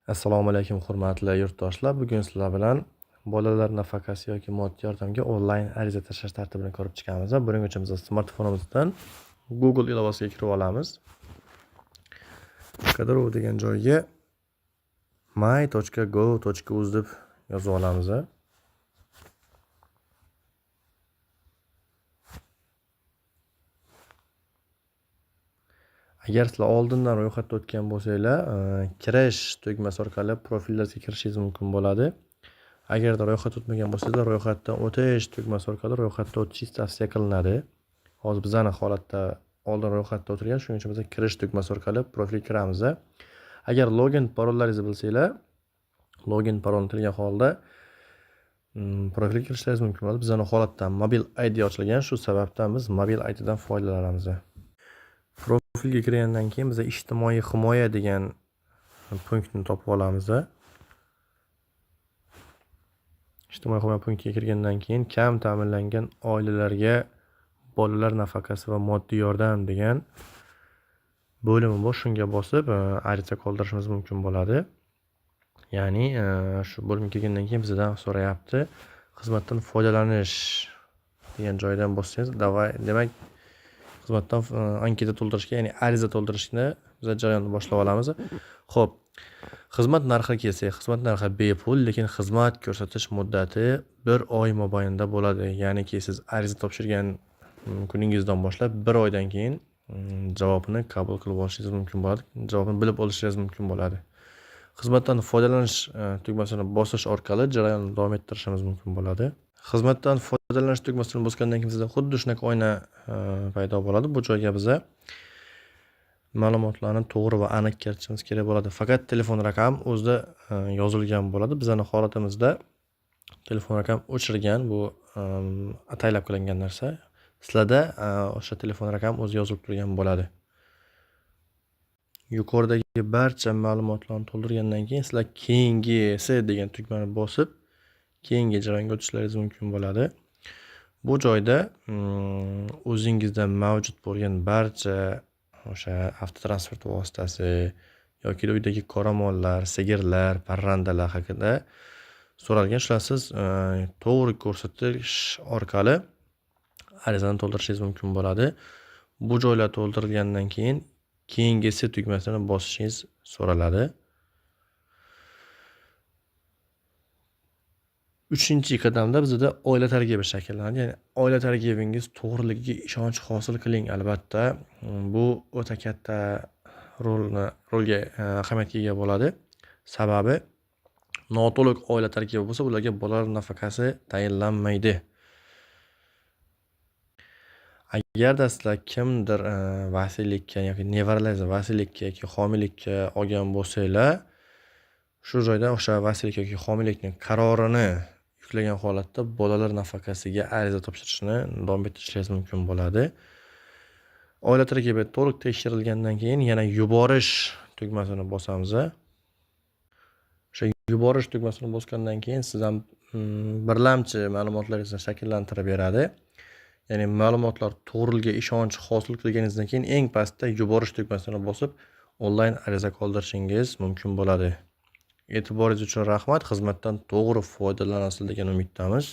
Assalomu alaykum hurmatli yurtdoshlar. Bugun sizlar bilan bolalar nafaqasi yoki moddiy yordamga onlayn ariza tashlash tartibini ko'rib chiqamiz. Buning uchun biz smartfonimizdan Google ilovasiga kirib olamiz. Qidiruv degan joyga my.go.uz deb yozib olamiz. Agar sizlar oldindan ro'yxatga o'tgan bo'lsanglar, kirish tugmasi orqali profilingizga kirishingiz mumkin bo'ladi. Agarda ro'yxatga o'tmagan bo'lsangiz, ro'yxatdan o'tish tugmasi orqali ro'yxatga o'tishingiz tavsiya qilinadi. Hozir bizning holatda oldin ro'yxatga o'tirgan, shuning uchun biz kirish tugmasi orqali profilga kiramiz. Agar login parollaringizni bilsanglar, login parolni tilgan holda profilga kirishingiz mumkin bo'ladi. Bizning holatda mobil ID ochilgan, shu sababdan biz mobil ID dan foydalanamiz. Profilga kirgandan keyin biz ijtimoiy himoya degan punktni topib olamiz. Ijtimoiy himoya punktiga kirgandan keyin kam ta'minlangan oilalarga bolalar nafaqasi va moddiy yordam degan bo'limi bor. Shunga bosib ariza qoldirishimiz mumkin bo'ladi. Ya'ni shu bo'limga kirgandan keyin bizdan so'rayapti, xizmatdan foydalanish degan joydan bossangiz, demak xizmatdan anketa to'ldirishga, ya'ni ariza to'ldirishni biz jarayonni boshlab olamiz. Xo'p, xizmat narxi kelsak, xizmat narxi bepul, lekin xizmat ko'rsatish muddati 1 oy mobaynida bo'ladi. Ya'niki siz ariza topshirgan kuningizdan boshlab 1 oydan keyin javobini qabul qilib olishingiz mumkin bo'ladi. Javobini bilib olishingiz mumkin bo'ladi. Xizmatdan foydalanish tugmasini bosish orqali jarayonni davom ettirishimiz mumkin bo'ladi. Xizmatdan foydalanish tugmasini bosgandan keyin bizda xuddi shunaqa oyna paydo bo'ladi. Bu joyga biz ma'lumotlarni to'g'ri va aniq kiritishimiz kerak bo'ladi. Faqat telefon raqam o'zida yozilgan bo'ladi. Bizning holatimizda telefon raqam o'chirgan, bu ataylab qilingan narsa. Sizlarda o'sha telefon raqam o'zi yozilib turgan bo'ladi. Yuqoridagi barcha ma'lumotlarni to'ldirgandan keyin sizlar keyingisi degan tugmani bosib, keyingi jarayonga o'tishlaringiz mumkin bo'ladi. Bu joyda o'zingizda mavjud bo'lgan barcha o'sha avtotransport vositasi yoki uydagi qoramollar, sigirlar, parrandalar haqida so'ralgan. Shular siz to'g'ri ko'rsatish orqali arizani to'ldirishingiz mumkin bo'ladi. Bu joylar to'ldirilgandan keyin keyingisi tugmasini bosishingiz so'raladi. 3-qadamda bizda oila tarkibi shakllanadi. Ya'ni oila tarkibingiz to'g'riligiga ishonch hosil qiling. Albatta, bu o'ta katta rolga ahamiyatga ega bo'ladi. Sababi noto'liq oila tarkibi bo'lsa, ularga bolalar nafaqasi tayinlanmaydi. Agarda sizlar kimdir vasiylikka yoki nevaralaringizni vasiylikka yoki homiylikka olgan bo'lsanglar, shu joyda o'sha vasiylik yoki homiylikning qarorini yuklagan holatda bolalar nafaqasiga ariza topshirishni davom ettirishingiz mumkin bo'ladi. Oila tarkibi to'liq tekshirilgandan keyin yana yuborish tugmasini bosamiz. O'sha yuborish tugmasini bosgandan keyin sizdan birlamchi ma'lumotlaringizni shakllantirib beradi. Ya'ni ma'lumotlar to'g'riligiga ishonch hosil qilganingizdan keyin eng pastda yuborish tugmasini bosib onlayn ariza qoldirishingiz mumkin bo'ladi. E'tiboringiz uchun rahmat. Xizmatdan to'g'ri foydalanasiz degan umiddamiz.